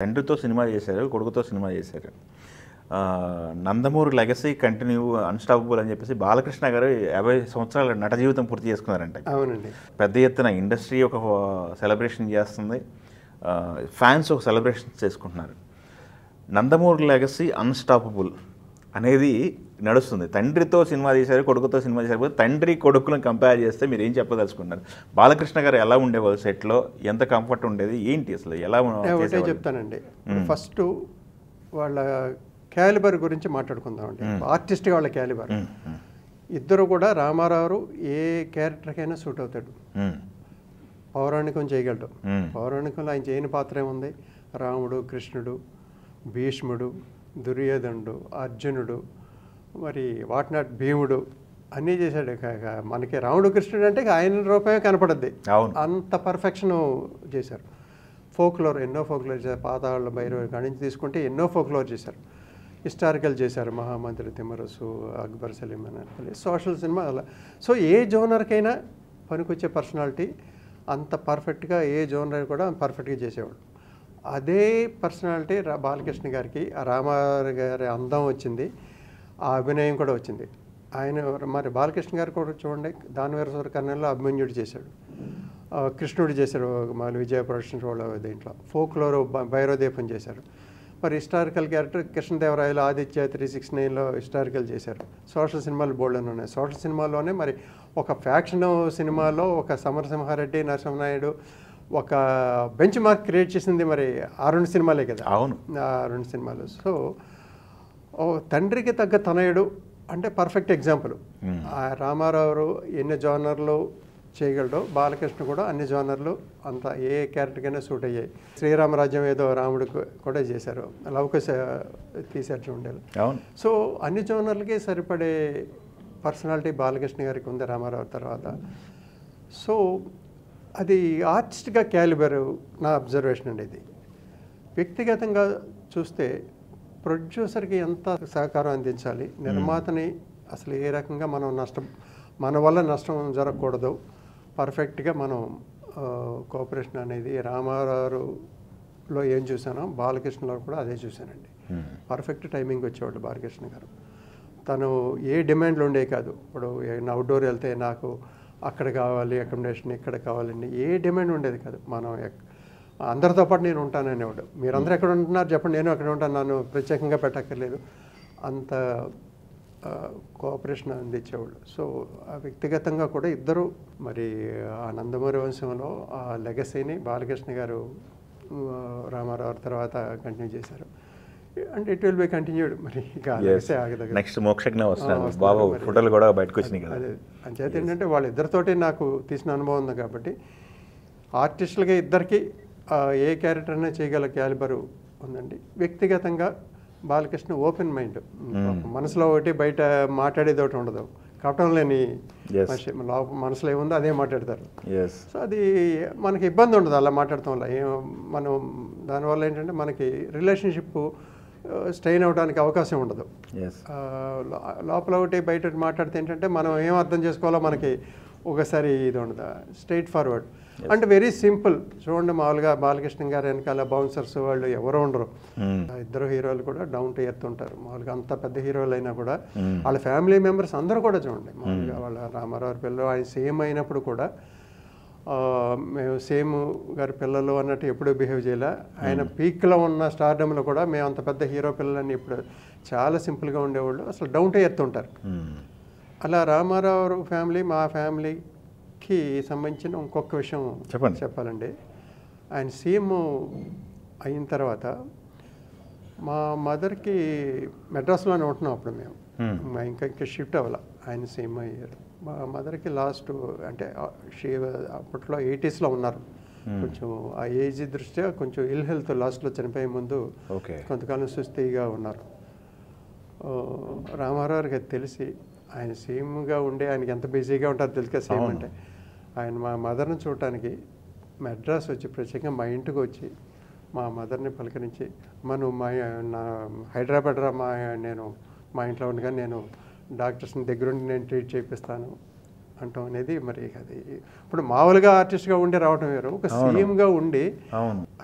తండ్రితో సినిమా చేశారు, కొడుకుతో సినిమా చేశారు. 'నందమూరి లెగసీ కంటిన్యూ అన్‌స్టాపబుల్' అని చెప్పేసి బాలకృష్ణ గారు 50 సంవత్సరాల నట జీవితం పూర్తి చేసుకున్నారంట. అవునండి. పెద్ద ఎత్తున ఇండస్ట్రీ ఒక సెలబ్రేషన్ చేస్తుంది, ఫ్యాన్స్ ఒక సెలబ్రేషన్ చేసుకుంటున్నారు. 'నందమూరి లెగసీ అన్‌స్టాపబుల్' అనేది నడుస్తుంది. తండ్రితో సినిమా చేశారు, కొడుకుతో సినిమా చేశారు. తండ్రి కొడుకులను కంపేర్ చేస్తే మీరు ఏం చెప్పదలుచుకున్నారు? బాలకృష్ణ గారు ఎలా ఉండేవాళ్ళు సెట్లో? ఎంత కంఫర్ట్ ఉండేది? ఏంటి అసలు ఎలా ఒకటే చెప్తానండి. ఫస్ట్ వాళ్ళ క్యాలిబర్ గురించి మాట్లాడుకుందామండి. ఆర్టిస్ట్గా వాళ్ళ క్యాలిబర్. ఇద్దరు కూడా రామారావు ఏ క్యారెక్టర్కైనా సూట్ అవుతాడు. పౌరాణికం చేయగలడు. పౌరాణికంలో ఆయన చేయని పాత్ర ఏముంది? రాముడు, కృష్ణుడు, భీష్ముడు, దుర్యోధనుడు, అర్జునుడు, మరి వాట్ నాట్ భీముడు అన్నీ చేశాడు. మనకి రాముడు, కృష్ణుడు అంటే ఆయన రూపమే కనపడద్ది. అంత పర్ఫెక్షన్ చేశారు. ఫోక్లోర్ ఎన్నో ఫోక్లోర్ చేశారు. పాతాళ భైరవి కాడి నుంచి తీసుకుంటే ఎన్నో ఫోక్లోర్ చేశారు. హిస్టారికల్ చేశారు. మహామంత్రి తిమ్మరసు, అక్బర్ సలీం అని సోషల్ సినిమా అలా. సో ఏ జోనర్కైనా పనికొచ్చే పర్సనాలిటీ అంత పర్ఫెక్ట్గా ఏ జోనర్ కూడా పర్ఫెక్ట్గా చేసేవాడు. అదే పర్సనాలిటీ బాలకృష్ణ గారికి రామారావు గారి అందం వచ్చింది, ఆ అభినయం కూడా వచ్చింది. ఆయన మరి బాలకృష్ణ గారు కూడా చూడండి, దానవీర కర్ణంలో అభిమన్యుడు చేశాడు, కృష్ణుడు చేశాడు, మళ్ళీ విజయ ప్రొడక్షన్స్ వాళ్ళ దీంట్లో ఫోక్లోర్ భైరవదీపం చేశారు. మరి హిస్టారికల్ క్యారెక్టర్ కృష్ణదేవరాయలు ఆదిత్య 369లో హిస్టారికల్ చేశారు. సోషల్ సినిమాలు బోల్డ్ అని ఉన్నాయి. సోషల్ సినిమాల్లోనే మరి ఒక ఫ్యాక్షన్ సినిమాలో ఒక సమరసింహారెడ్డి, నరసింహనాయుడు ఒక బెంచ్ మార్క్ క్రియేట్ చేసింది మరి ఆ రెండు సినిమాలే కదా. అవును, ఆ రెండు సినిమాలు. సో తండ్రికి తగ్గ తనయుడు అంటే పర్ఫెక్ట్ ఎగ్జాంపుల్. రామారావు ఎన్ని జోనర్లు చేయగలడో బాలకృష్ణ కూడా అన్ని జోనర్లు అంత ఏ క్యారెక్టర్కైనా సూట్ అయ్యాయి. శ్రీరామరాజ్యం ఏదో రాముడు కూడా చేశారు, లవకుశ తీశారు చూడండి. సో అన్ని జోనర్లకి సరిపడే పర్సనాలిటీ బాలకృష్ణ గారికి ఉంది రామారావు తర్వాత. సో అది ఆర్టిస్ట్గా క్యాలిబర్ నా అబ్జర్వేషన్ అండి. ఇది వ్యక్తిగతంగా చూస్తే ప్రొడ్యూసర్కి ఎంత సహకారం అందించాలి, నిర్మాతని అసలు ఏ రకంగా మనం మన వల్ల నష్టం జరగకూడదు, పర్ఫెక్ట్గా మనం కోఆపరేషన్ అనేది రామారావులో ఏం చూసానో బాలకృష్ణలో కూడా అదే చూశానండి. పర్ఫెక్ట్ టైమింగ్ వచ్చేవాళ్ళు బాలకృష్ణ గారు. తను ఏ డిమాండ్లు ఉండే కాదు. ఇప్పుడు అవుట్డోర్ వెళ్తే నాకు అక్కడ కావాలి అకామిడేషన్, ఇక్కడ కావాలండి, ఏ డిమాండ్ ఉండేది కాదు. మనం అందరితో పాటు నేను ఉంటాననేవాడు. మీరందరూ ఎక్కడ ఉంటున్నారు చెప్పండి, నేను అక్కడ ఉంటాను, నన్ను ప్రత్యేకంగా పెట్టక్కర్లేదు, అంత కోఆపరేషన్ అందించేవాళ్ళు. సో ఆ వ్యక్తిగతంగా కూడా ఇద్దరు మరి ఆ నందమూరి వంశంలో ఆ లెగసీని బాలకృష్ణ గారు రామారావు తర్వాత కంటిన్యూ చేశారు. And it will be continued. మరి నెక్స్ట్ మోక్షజ్ఞ వస్తున్నారు బాబు, ఫోటోలు కూడా బయటకు వచ్చినాయి కదా. అదే అంచేత ఏంటంటే వాళ్ళిద్దరితోటి నాకు తీసిన అనుభవం ఉంది కాబట్టి ఆర్టిస్టులుగా ఇద్దరికి ఏ క్యారెక్టర్ అయినా చేయగల క్యాలిబరు ఉందండి. వ్యక్తిగతంగా బాలకృష్ణ ఓపెన్ మైండ్, మనసులో ఒకటి బయట మాట్లాడేది ఒకటి ఉండదు, కపటం లేని మనిషి. మనసులో ఏముందో అదే మాట్లాడతారు. సో అది మనకి ఇబ్బంది ఉండదు అలా మాట్లాడటం వల్ల. మనం దానివల్ల ఏంటంటే మనకి రిలేషన్షిప్ స్ట్రెయిన్ అవ్వడానికి అవకాశం ఉండదు. లోపల ఒకటి బయట మాట్లాడితే ఏంటంటే మనం ఏం అర్థం చేసుకోవాలో మనకి ఒకసారి ఇది ఉండదు. స్ట్రైట్ ఫార్వర్డ్ అంటే వెరీ సింపుల్. చూడండి, మామూలుగా బాలకృష్ణ గారు వెనకాల బౌన్సర్స్ వాళ్ళు ఎవరు ఉండరు. ఇద్దరు హీరోలు కూడా డౌన్ టు ఎర్త్ ఉంటారు. మామూలుగా అంత పెద్ద హీరోలు అయినా కూడా వాళ్ళ ఫ్యామిలీ మెంబర్స్ అందరూ కూడా చూడండి, మామూలుగా వాళ్ళ రామారావు పిల్లలు ఆయన సేమ్ అయినప్పుడు కూడా మేము సేమ్ గారి పిల్లలు అన్నట్టు ఎప్పుడూ బిహేవ్ చేయలే. ఆయన పీక్లో ఉన్న స్టార్డమ్లో కూడా మేము అంత పెద్ద హీరో పిల్లలని ఇప్పుడు చాలా సింపుల్గా ఉండేవాళ్ళు, అసలు డౌన్ టు ఎర్త్ ఉంటారు. అలా రామారావు ఫ్యామిలీ మా ఫ్యామిలీకి సంబంధించిన ఇంకొక విషయం చెప్పాలండి. ఆయన సీఎం అయిన తర్వాత మా మదర్కి మెడ్రాస్లోనే ఉంటున్నాం అప్పుడు మేము, ఇంకా షిఫ్ట్ అవ్వాలి. ఆయన సీఎం అయ్యారు. మా మదర్కి లాస్ట్ అంటే అప్పట్లో 80sలో ఉన్నారు. కొంచెం ఆ ఏజ్ దృష్ట్యా కొంచెం ఇల్ హెల్త్, లాస్ట్లో చనిపోయే ముందు కొంతకాలం సుస్థిగా ఉన్నారు. రామారావు గారికి తెలిసి ఆయన సీఎంగా ఉండే ఆయనకి ఎంత బిజీగా ఉంటారో తెలుసు కదా సీఎం అంటే. ఆయన మా మదర్ని చూడటానికి మెడ్రాస్ వచ్చి ప్రత్యేకంగా మా ఇంటికి వచ్చి మా మదర్ని పలకరించి, మనం నా హైదరాబాద్ రా, నేను మా ఇంట్లో ఉండగా నేను డాక్టర్స్ని దగ్గరుండి నేను ట్రీట్ చేపిస్తాను అంటాం అనేది మరి అది ఇప్పుడు మామూలుగా ఆర్టిస్ట్గా ఉండి రావడం వేరు. ఒక సీఎంగా ఉండి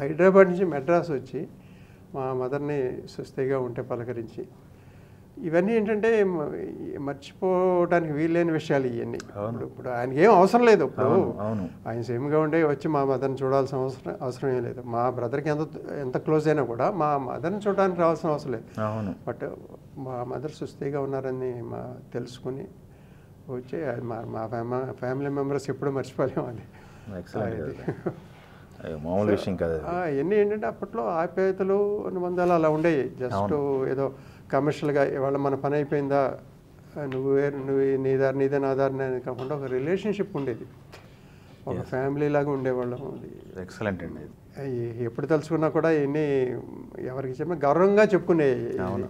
హైదరాబాద్ నుంచి మెడ్రాస్ వచ్చి మా మదర్ని సుస్థిగా ఉంటే పలకరించి, ఇవన్నీ ఏంటంటే మర్చిపోవడానికి వీల్లేని విషయాలు ఇవన్నీ. ఇప్పుడు ఆయనకి ఏం అవసరం లేదు. ఇప్పుడు ఆయన సేమ్గా ఉండే వచ్చి మా మదర్ని చూడాల్సిన అవసరం ఏం లేదు. మా బ్రదర్కి ఎంత క్లోజ్ అయినా కూడా మా మదర్ని చూడడానికి రావాల్సిన అవసరం లేదు. బట్ మా మదర్ సుస్థిగా ఉన్నారని తెలుసుకుని వచ్చి మా ఫ్యామిలీ మెంబర్స్ ఎప్పుడూ మర్చిపోలేము అది. మామూలు విషయం కాదు. ఇవన్నీ ఏంటంటే అప్పట్లో ఆప్యాయతలు అనుబంధాలు అలా ఉండేవి. జస్ట్ ఏదో కమర్షియల్గా ఇవాళ మన పని అయిపోయిందా, నువ్వు నీదే నా దారిని అని కాకుండా ఒక రిలేషన్షిప్ ఉండేది, ఒక ఫ్యామిలీ లాగా ఉండేవాళ్ళం. ఎక్సలెంట్ అండి. ఎప్పుడు తలుచుకున్నా కూడా ఇవన్నీ ఎవరికి చెప్పినా గౌరవంగా చెప్పుకునే. అవును.